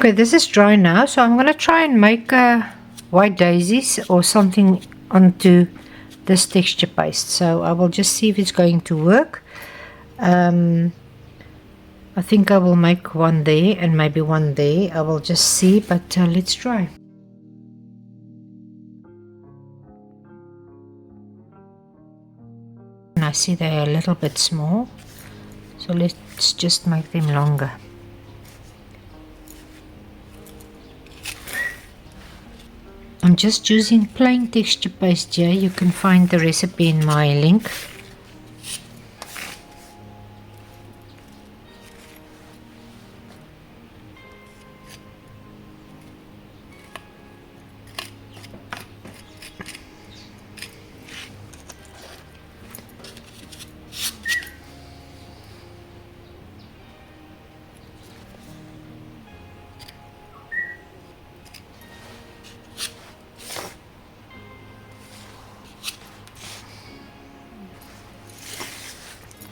Okay, this is dry now, so I'm going to try and make white daisies or something onto this texture paste. So I will just see if it's going to work. I think I will make one there and maybe one there. I will just see, but let's try. And I see they're a little bit small, so let's just make them longer. I'm just using plain texture paste here. You can find the recipe in my link.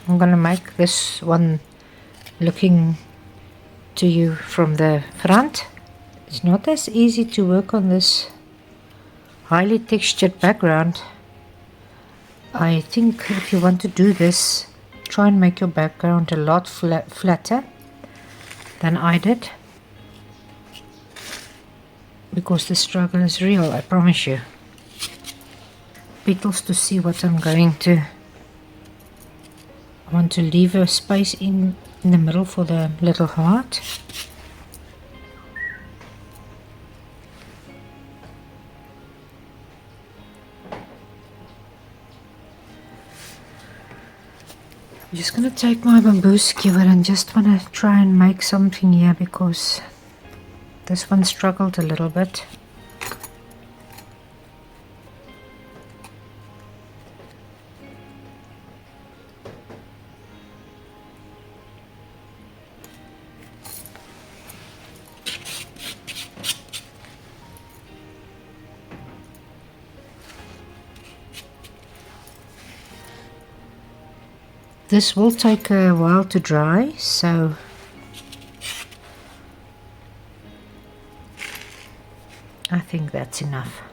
I'm gonna make this one looking to you from the front. It's not as easy to work on this highly textured background. I think if you want to do this, try and make your background a lot flatter than I did, because the struggle is real, I promise you. Petals to see what I'm going to. I want to leave a space in the middle for the little heart. I'm just going to take my bamboo skewer and just want to try and make something here, because this one struggled a little bit. This will take a while to dry, so I think that's enough.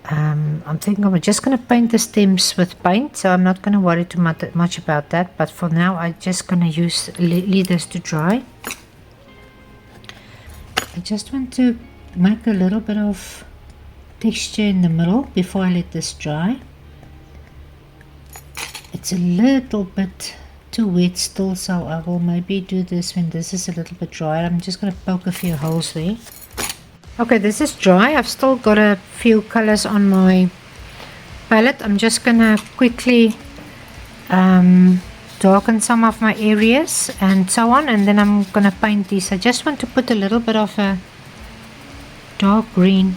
I'm thinking I'm just going to paint the stems with paint, so I'm not going to worry too much about that, but for now I'm just going to leave this to dry. I just want to make a little bit of texture in the middle before I let this dry. It's a little bit too wet still, so I will maybe do this when this is a little bit drier. I'm just going to poke a few holes there. Okay, this is dry. I've still got a few colors on my palette. I'm just going to quickly darken some of my areas and so on, and then I'm going to paint these. I just want to put a little bit of a dark green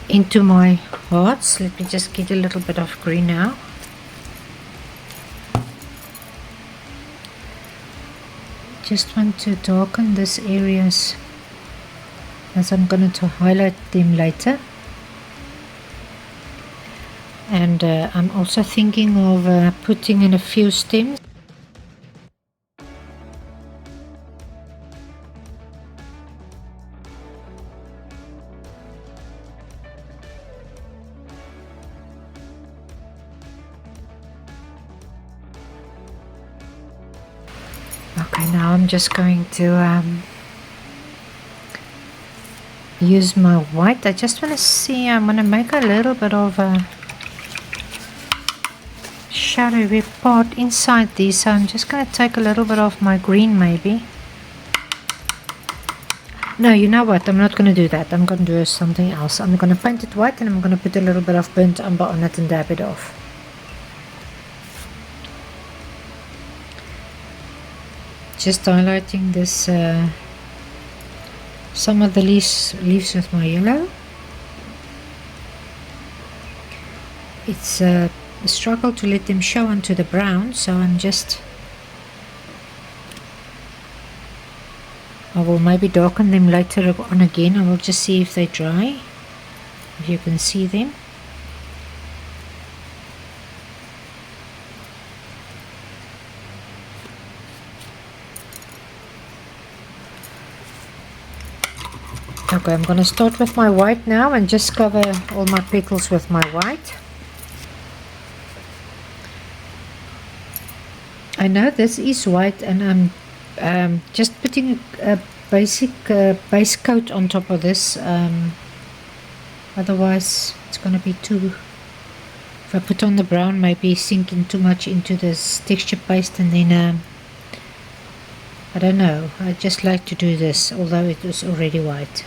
into my hearts. Let me just get a little bit of green now. Just want to darken these areas, as I'm going to highlight them later. And I'm also thinking of putting in a few stems. Okay, now I'm just going to use my white. I just want to see, I'm going to make a little bit of a shadowy part inside these, so I'm just going to take a little bit of my green maybe. No, you know what, I'm not going to do that. I'm going to do something else. I'm going to paint it white and I'm going to put a little bit of burnt umber on it and dab it off. Just highlighting this some of the leaves with my yellow. It's a struggle to let them show onto the brown, so I will maybe darken them later on again. I will just see if they dry, if you can see them. Okay, I'm going to start with my white now and just cover all my petals with my white. I know this is white, and I'm just putting a basic base coat on top of this. Otherwise it's going to be too, if I put on the brown, maybe sinking too much into this texture paste, and then I don't know, I just like to do this although it was already white.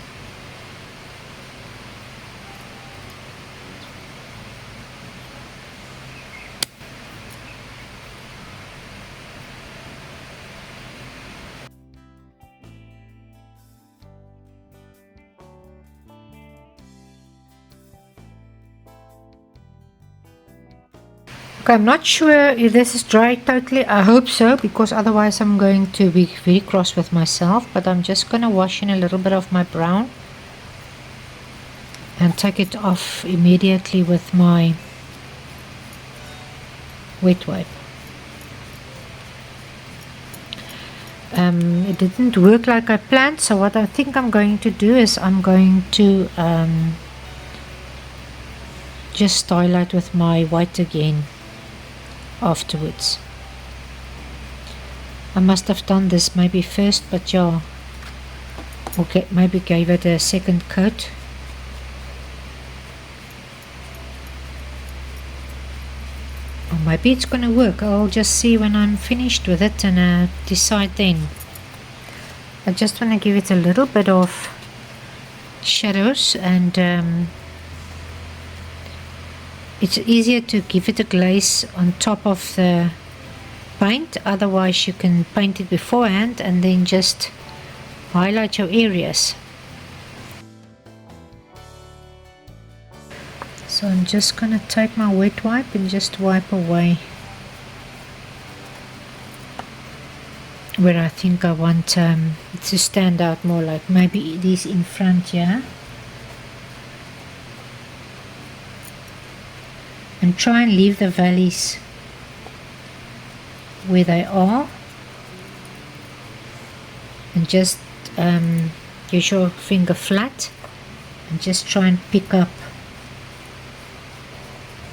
Okay, I'm not sure if this is dry totally. I hope so, because otherwise I'm going to be very cross with myself. But I'm just going to wash in a little bit of my brown and take it off immediately with my wet wipe. It didn't work like I planned, so what I think I'm going to do is I'm going to just highlight with my white again afterwards. I must have done this maybe first, but yeah, okay, maybe gave it a second coat. Or maybe it's gonna work. I'll just see when I'm finished with it and decide then. I just want to give it a little bit of shadows, and it's easier to give it a glaze on top of the paint. Otherwise you can paint it beforehand and then just highlight your areas. So I'm just gonna take my wet wipe and just wipe away where I think I want it to stand out more, like maybe these in front here. And try and leave the valleys where they are, and just use your finger flat and just try and pick up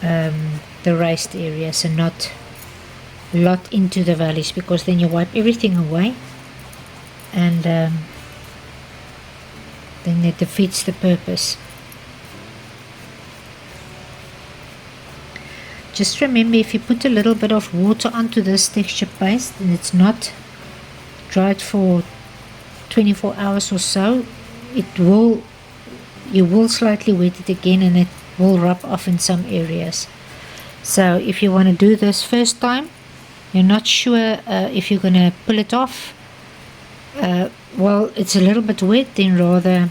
the raised areas and not a lot into the valleys, because then you wipe everything away and then it defeats the purpose. Just remember, if you put a little bit of water onto this texture paste and it's not dried for 24 hours or so, you will slightly wet it again and it will rub off in some areas. So if you want to do this first time, you're not sure if you're going to pull it off, well, it's a little bit wet, then rather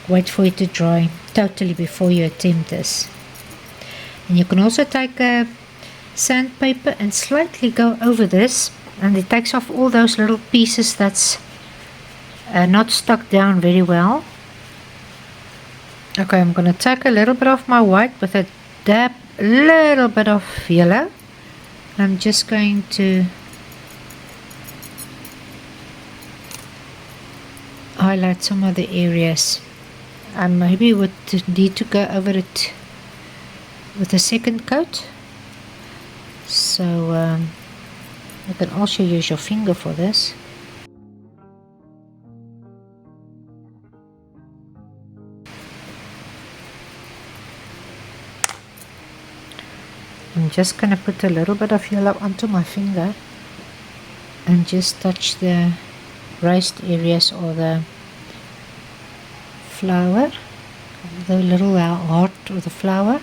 wait for it to dry totally before you attempt this. And you can also take a sandpaper and slightly go over this, and it takes off all those little pieces that's not stuck down very well. Okay, I'm going to take a little bit of my white with a little bit of yellow. I'm just going to highlight some of the areas. I maybe would need to go over it with a second coat, so you can also use your finger for this. I'm just going to put a little bit of yellow onto my finger and just touch the raised areas or the flower, the little heart of the flower.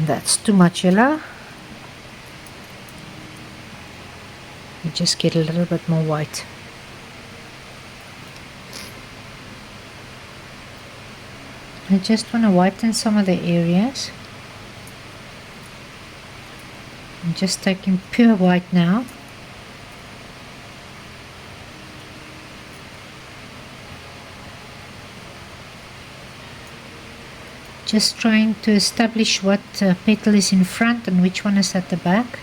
That's too much yellow. You just get a little bit more white. I just want to whiten some of the areas. I'm just taking pure white now. just trying to establish what petal is in front and which one is at the back.